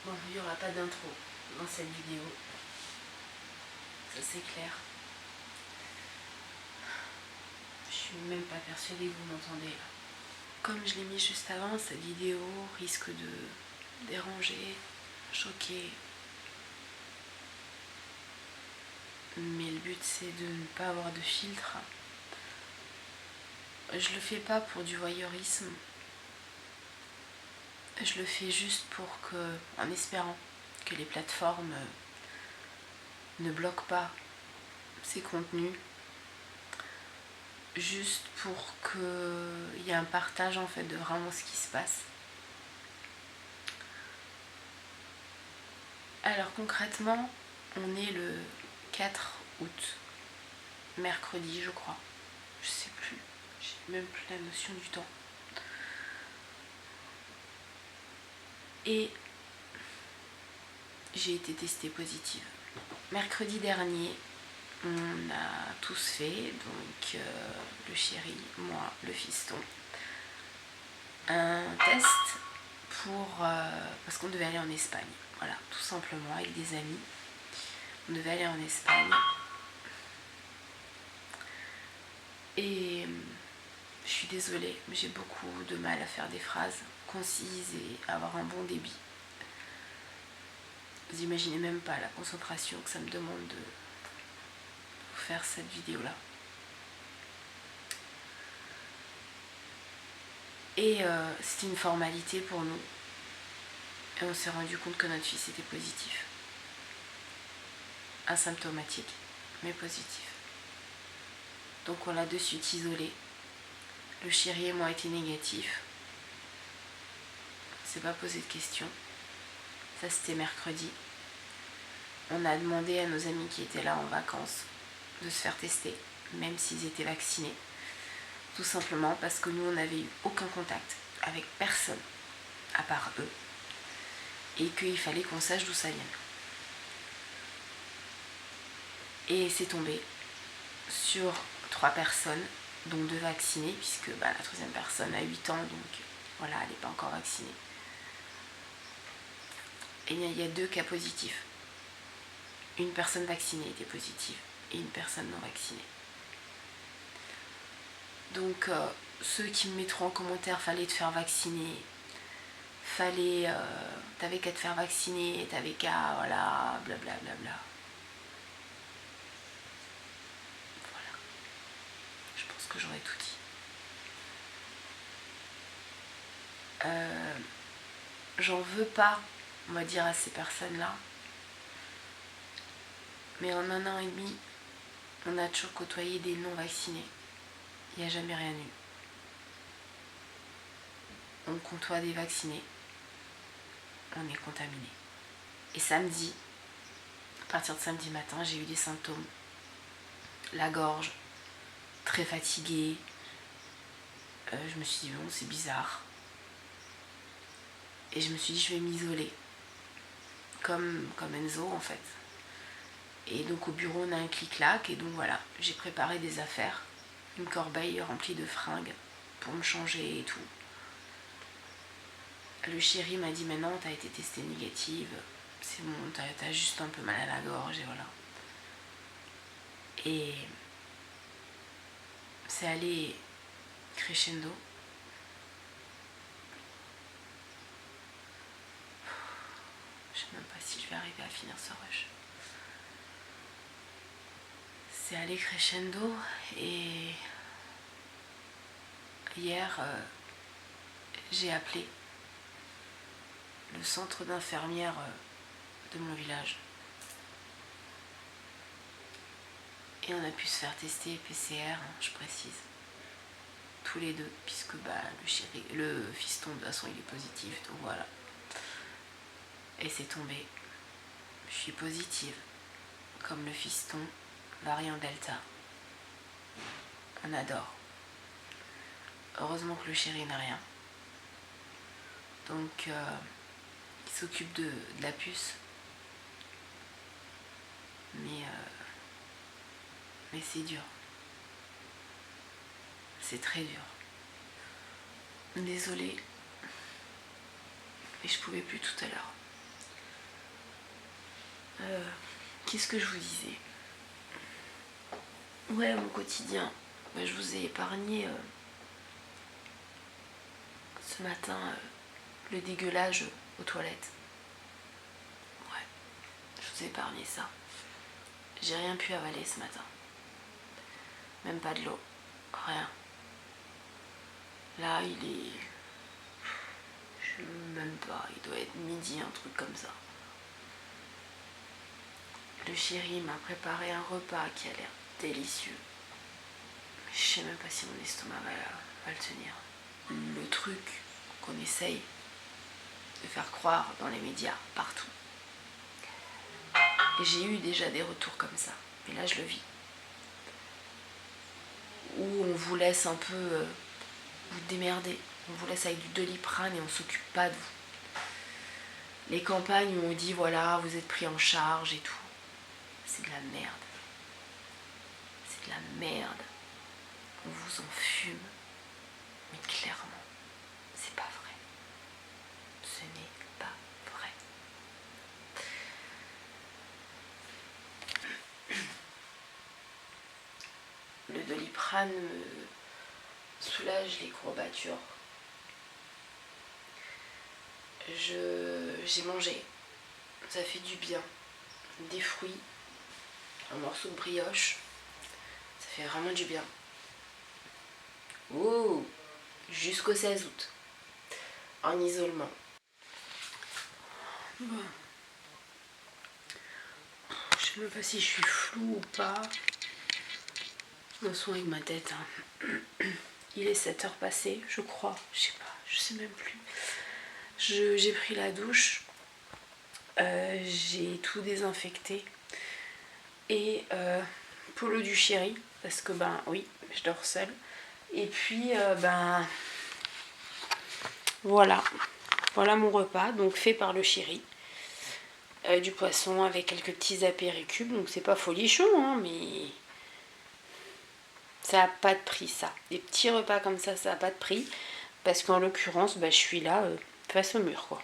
Bon, il n'y aura pas d'intro dans cette vidéo, ça c'est clair. Je suis même pas persuadée que vous m'entendez là. Comme je l'ai mis juste avant, cette vidéo risque de déranger, choquer. Mais le but c'est de ne pas avoir de filtre. Je le fais pas pour du voyeurisme. Je le fais juste en espérant que les plateformes ne bloquent pas ces contenus. Juste pour qu'il y ait un partage en fait de vraiment ce qui se passe. Alors concrètement, on est le 4 août, mercredi je crois. Je sais plus, j'ai même plus la notion du temps. Et j'ai été testée positive. Mercredi dernier, on a tous fait, donc le chéri, moi, le fiston, un test parce qu'on devait aller en Espagne. Voilà, tout simplement, avec des amis. On devait aller en Espagne. Et je suis désolée, mais j'ai beaucoup de mal à faire des phrases concises et avoir un bon débit. Vous imaginez même pas la concentration que ça me demande de faire cette vidéo-là. Et c'était une formalité pour nous. Et on s'est rendu compte que notre fils était positif. Asymptomatique, mais positif. Donc on l'a de suite isolé. Le chéri et moi étaient négatifs. On s'est pas posé de questions. Ça c'était mercredi. On a demandé à nos amis qui étaient là en vacances de se faire tester, même s'ils étaient vaccinés. Tout simplement parce que nous on n'avait eu aucun contact avec personne à part eux. Et qu'il fallait qu'on sache d'où ça vient. Et c'est tombé sur 3 personnes, dont 2 vaccinées, puisque la 3e personne a 8 ans, donc voilà, elle n'est pas encore vaccinée. Et il y a 2 cas positifs. Une personne vaccinée était positive et une personne non vaccinée. Donc ceux qui me mettront en commentaire, fallait te faire vacciner, t'avais qu'à te faire vacciner, t'avais qu'à, voilà, blablabla. Voilà, je pense que j'aurais tout dit. J'en veux pas, on va dire, à ces personnes-là. Mais en 1 an et demi, on a toujours côtoyé des non-vaccinés. Il n'y a jamais rien eu. On côtoie des vaccinés. On est contaminé. Et samedi, à partir de samedi matin, j'ai eu des symptômes. La gorge, très fatiguée. Je me suis dit, bon, c'est bizarre. Et je me suis dit, je vais m'isoler. Comme Enzo, en fait. Et donc au bureau, on a un clic-clac. Et donc voilà, j'ai préparé des affaires. Une corbeille remplie de fringues pour me changer et tout. Le chéri m'a dit, mais non, t'as été testée négative. C'est bon, t'as juste un peu mal à la gorge et voilà. Et c'est allé crescendo. Je sais même pas si je vais arriver à finir ce rush. C'est allé crescendo et hier j'ai appelé le centre d'infirmière de mon village. Et on a pu se faire tester PCR, je précise. Tous les 2, puisque le fiston de toute façon il est positif, donc voilà. Et c'est tombé. Je suis positive, comme le fiston, variant Delta. On adore. Heureusement que le chéri n'a rien. Donc il s'occupe de la puce. Mais c'est dur. C'est très dur. Désolée. Mais je pouvais plus tout à l'heure. Qu'est-ce que je vous disais? Ouais, mon quotidien. Je vous ai épargné ce matin le dégueulage aux toilettes. Ouais, je vous ai épargné ça. J'ai rien pu avaler ce matin. Même pas de l'eau. Rien. Là, il est... Je sais même pas, il doit être midi, un truc comme ça. Le chéri m'a préparé un repas qui a l'air délicieux. Mais je sais même pas si mon estomac va le tenir. Le truc qu'on essaye de faire croire dans les médias, partout. Et j'ai eu déjà des retours comme ça. Mais là, je le vis. Où on vous laisse un peu vous démerder. On vous laisse avec du Doliprane et on s'occupe pas de vous. Les campagnes où on dit voilà, vous êtes pris en charge et tout. C'est de la merde. C'est de la merde. On vous en fume. Mais clairement, c'est pas vrai. Ce n'est pas vrai. Le Doliprane me soulage les courbatures. J'ai mangé. Ça fait du bien. Des fruits, un morceau de brioche. Ça fait vraiment du bien. Oh, jusqu'au 16 août. En isolement. Bon. Je sais même pas si je suis floue ou pas. Je me sens avec ma tête. Il est 7h passées, je crois. Je sais pas, je sais même plus. J'ai pris la douche. J'ai tout désinfecté. Et pour l'eau du chéri. Parce que ben oui, je dors seule. Et puis voilà. Voilà mon repas. Donc fait par le chéri. Du poisson avec quelques petits apéricubes. Donc c'est pas folichon, hein, mais... Ça n'a pas de prix, ça. Des petits repas comme ça n'a pas de prix. Parce qu'en l'occurrence, je suis là face au mur, quoi.